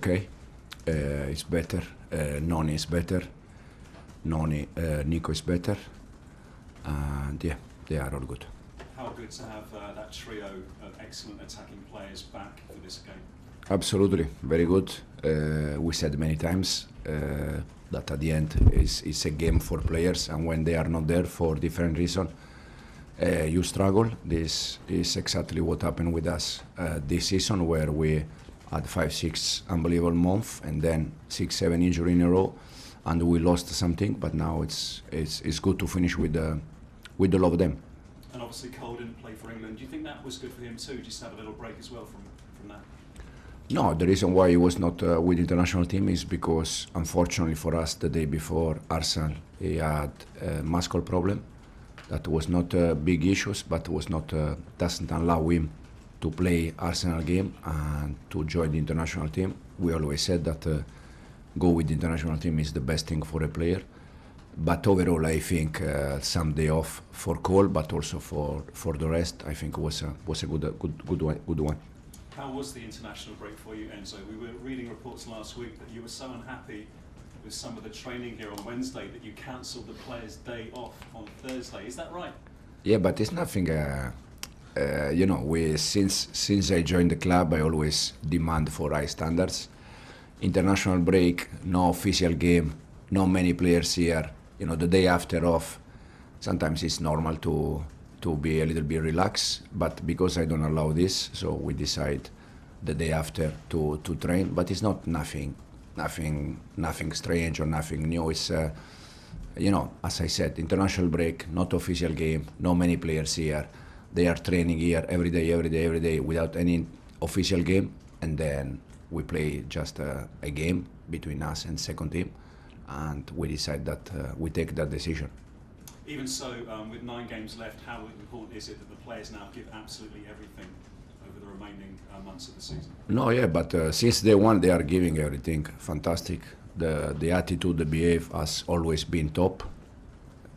Okay, it's better. Noni is better. Nico is better. And yeah, they are all good. How good to have that trio of excellent attacking players back for this game? Absolutely, very good. We said many times that at the end it's a game for players, and when they are not there for different reasons, you struggle. This is exactly what happened with us this season, where we had 5-6 unbelievable months and then 6-7 injuries in a row, and we lost something. But now it's good to finish with all of them. And obviously Cole didn't play for England. Do you think that was good for him too, just to have a little break as well from that? No, the reason why he was not with the international team is because, unfortunately for us, the day before Arsenal, he had a muscle problem. That was not big issues, but was not doesn't allow him to play Arsenal game and to join the international team. We always said that go with the international team is the best thing for a player. But overall, I think some day off for Cole, but also for the rest, I think was a good one. How was the international break for you, Enzo? We were reading reports last week that you were so unhappy with some of the training here on Wednesday that you cancelled the players' day off on Thursday. Is that right? Yeah, but it's nothing. You know, since I joined the club, I always demand for high standards. International break, no official game, not many players here. You know, the day after off, sometimes it's normal to be a little bit relaxed, but because I don't allow this, so we decide the day after to train. But it's not nothing strange or nothing new. It's you know, as I said, international break, not official game, not many players here. They are training here every day without any official game, and then we play just a game between us and second team, and we decide that we take that decision. Even so, with 9 games left, how important is it that the players now give absolutely everything over the remaining months of the season? No, yeah, but since day one they are giving everything. Fantastic. The attitude, the behavior has always been top.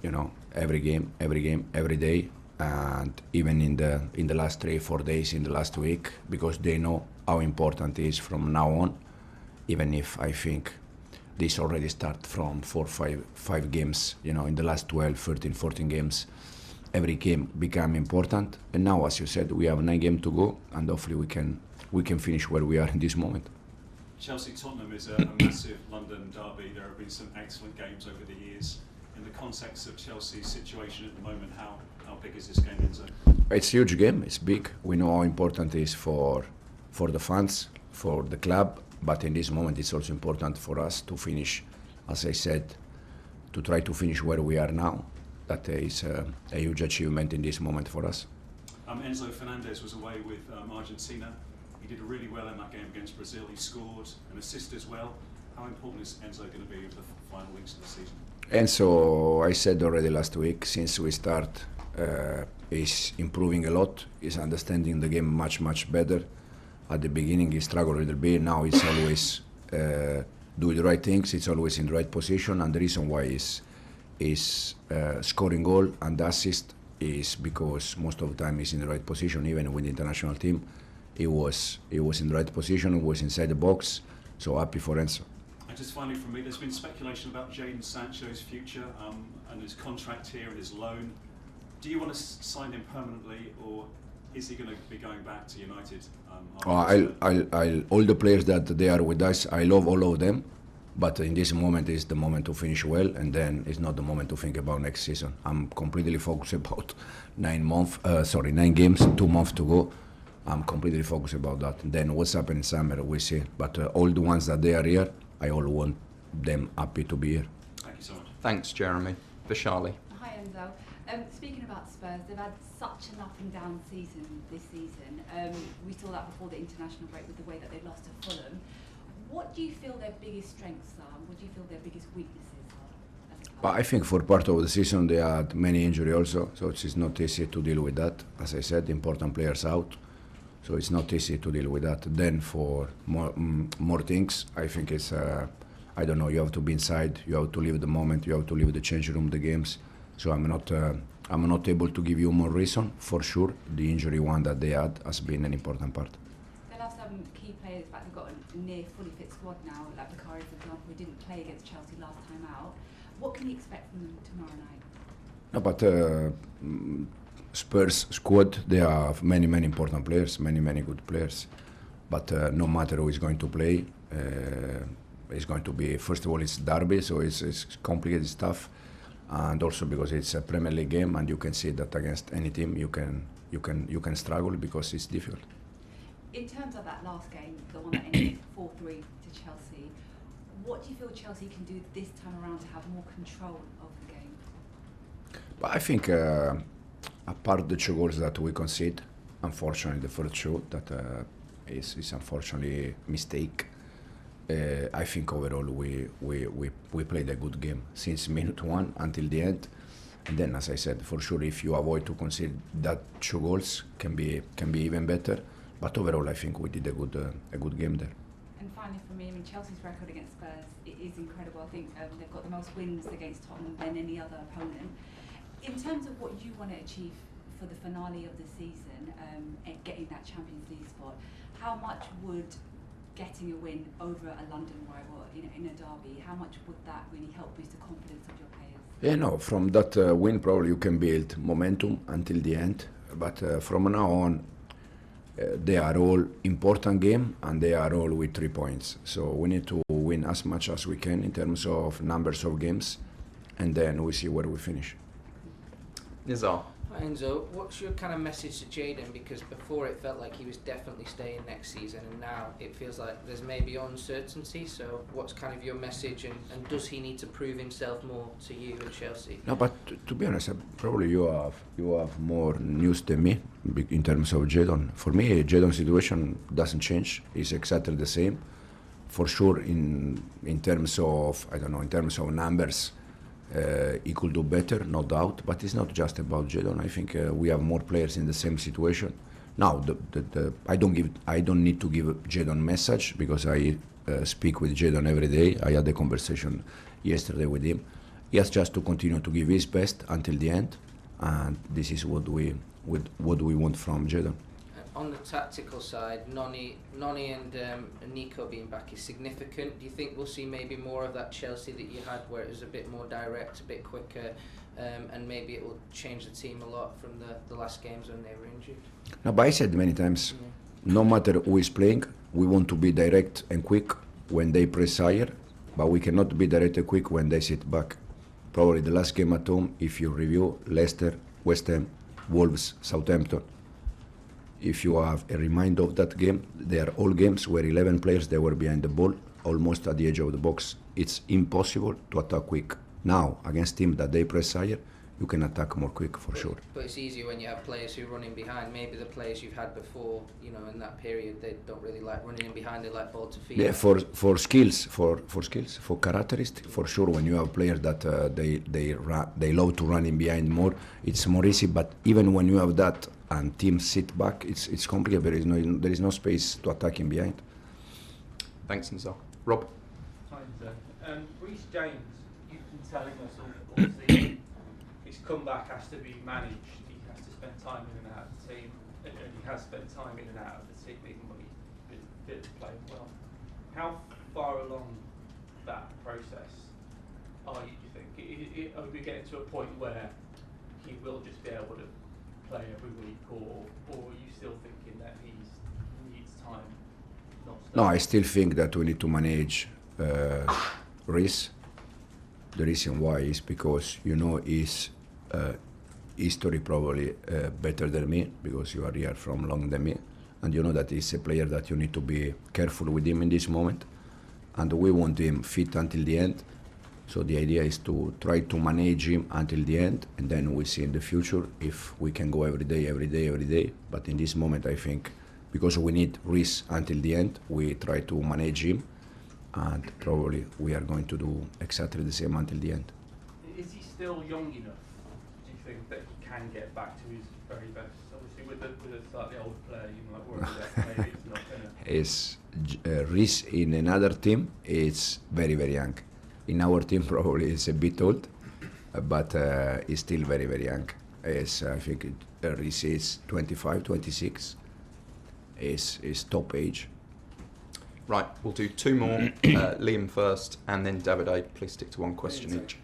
You know, every game, every day, and even in the last 3-4 days, in the last week, because they know how important it is from now on. Even if I think this already start from 4-5 games, you know, in the last 12, 13, 14 games, every game become important. And now, as you said, we have 9 games to go, and hopefully we can finish where we are in this moment. Chelsea-Tottenham is a massive London derby. There have been some excellent games over the years. In the context of Chelsea's situation at the moment, how big is this game, Enzo? It's a huge game, it's big. We know how important it is for the fans, for the club, but in this moment it's also important for us to finish, as I said, to try to finish where we are now. That is a huge achievement in this moment for us. Enzo Fernandez was away with Argentina. He did really well in that game against Brazil. He scored an assist as well. How important is Enzo going to be over the final weeks of the season? Enzo, I said already last week, since we start, is improving a lot. He's understanding the game much better. At the beginning he struggled a little bit. Now he's always doing the right things. It's always in the right position, and the reason why he's scoring goal and assist is because most of the time he's in the right position. Even with the international team, he was in the right position. He was inside the box. So happy for Enzo. And just finally from me, there's been speculation about Jadon Sancho's future and his contract here and his loan. Do you want to sign him permanently, or is he going to be going back to United? All the players that they are with us, I love all of them, but in this moment is the moment to finish well, and then it's not the moment to think about next season. I'm completely focused about 9 games, 2 months to go. I'm completely focused about that. Then what's happening in summer, we see. But all the ones that they are here, I all want them happy to be here. Thank you so much. Thanks, Jeremy. Vescoli. Hi, Enzo. Speaking about Spurs, they've had such an up and down season this season. We saw that before the international break with the way that they lost to Fulham. What do you feel their biggest strengths are? What do you feel their biggest weaknesses are? But I think for part of the season they had many injuries also, so it's not easy to deal with that. As I said, important players out, so it's not easy to deal with that. Then for more things, I think it's I don't know. You have to be inside. You have to live the moment. You have to live the change room, the games. So I'm not able to give you more reason. For sure, the injury one that they had has been an important part. They'll have some key players players back. They've got a near fully fit squad now. Like Bakari, for example, who didn't play against Chelsea last time out. What can you expect from them tomorrow night? No, but Spurs squad, they have many important players, many good players. But no matter who is going to play, it's going to be, first of all, it's derby, so it's complicated stuff, and also because it's a Premier League game, and you can see that against any team you can struggle because it's difficult. In terms of that last game, the one that ended 4-3 to Chelsea, what do you feel Chelsea can do this time around to have more control of the game? But I think apart of the 2 goals that we concede, unfortunately the first show that is unfortunately mistake. I think overall we played a good game since minute 1 until the end, and then, as I said, for sure if you avoid to concede that 2 goals can be even better. But overall, I think we did a good game there. And finally, for me, I mean, Chelsea's record against Spurs is incredible. I think they've got the most wins against Tottenham than any other opponent. In terms of what you want to achieve for the finale of the season, and getting that Champions League spot, how much would getting a win over a London rival in a derby, how much would that really help boost the confidence of your players? Yeah, no, from that win probably you can build momentum until the end. But from now on, they are all important game and they are all with 3 points. So we need to win as much as we can in terms of numbers of games, and then we see where we finish. Nizar. Hi Enzo, what's your kind of message to Jadon? Because before it felt like he was definitely staying next season, and now it feels like there's maybe uncertainty. So what's kind of your message, and does he need to prove himself more to you and Chelsea? No, but to be honest, probably you have more news than me in terms of Jadon. For me, Jadon's situation doesn't change. It's exactly the same. For sure, in terms of, I don't know, in terms of numbers, he could do better, no doubt. But it's not just about Jadon. I think we have more players in the same situation. Now, I don't need to give Jadon message because I speak with Jadon every day. I had a conversation yesterday with him. He has just to continue to give his best until the end, and this is what we want from Jadon. On the tactical side, Noni and Nico being back is significant. Do you think we'll see maybe more of that Chelsea that you had, where it was a bit more direct, a bit quicker, and maybe it will change the team a lot from the last games when they were injured? No, but I said many times, no matter who is playing, we want to be direct and quick when they press higher, but we cannot be direct and quick when they sit back. Probably the last game at home, if you review Leicester, West Ham, Wolves, Southampton, if you have a reminder of that game, they are all games where 11 players, they were behind the ball, almost at the edge of the box. It's impossible to attack quick. Now, against teams that they press higher, you can attack more quick for sure. But it's easier when you have players who run in behind. Maybe the players you've had before, in that period, they don't really like running in behind. They like ball to feet. Yeah, for skills, for characteristics, for sure. When you have players that they love to run in behind more, it's more easy. But even when you have that and teams sit back, it's complicated. There is no space to attack in behind. Thanks, Enzo. Rob. Hi, Enzo. Reece James, you've been telling us all season his comeback has to be managed. He has to spend time in and out of the team, and he has spent time in and out of the team even when he's been playing well. How far along that process are you, do you think? Are we getting to a point where he will just be able to play every week, or are you still thinking that he needs time? No, I still think that we need to manage Reece. The reason why is because his history probably better than me, because you are here from longer than me, and you know that he's a player that you need to be careful with him in this moment, and we want him fit until the end. So the idea is to try to manage him until the end, and then we see in the future if we can go every day. But in this moment, I think because we need Reece until the end, we try to manage him, and probably we are going to do exactly the same until the end. Is he still young enough, do you think, that he can get back to his very best? Obviously with a slightly older player, you might worry that maybe it's not going to... Reece in another team, it's very, very young. In our team, probably it's a bit old, but he's still very, very young. I think Reece is 25, 26. Is top age. Right, we'll do two more. Liam first, and then Davide. Please stick to one question each.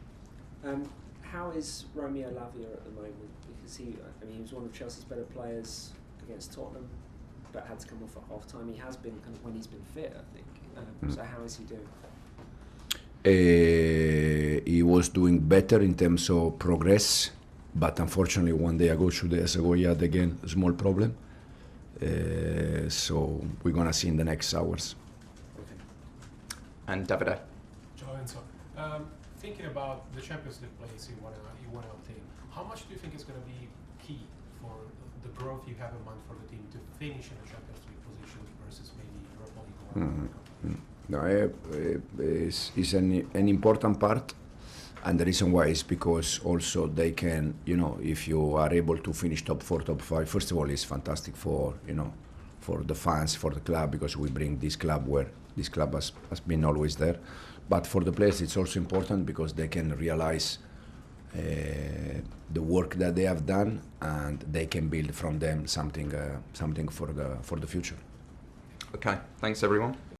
How is Romeo Lavia at the moment? Because he was one of Chelsea's better players against Tottenham, but had to come off at half time. He has been kind of when he's been fit, I think. So how is he doing? He was doing better in terms of progress, but unfortunately 1 day ago, 2 days ago, he had again a small problem. So we're gonna see in the next hours. Okay. And Davide. Ciao Enzo. Thinking about the Champions League place you want to obtain, how much do you think is going to be key for the growth you have in mind for the team to finish in a Champions League position versus maybe Europa League or other competition? No, it's an important part, and the reason why is because also they can, if you are able to finish top 4, top 5, first of all, it's fantastic for for the fans, for the club, because we bring this club where this club has been always there. But for the players, it's also important because they can realize the work that they have done, and they can build from them something for the future. Okay, thanks everyone.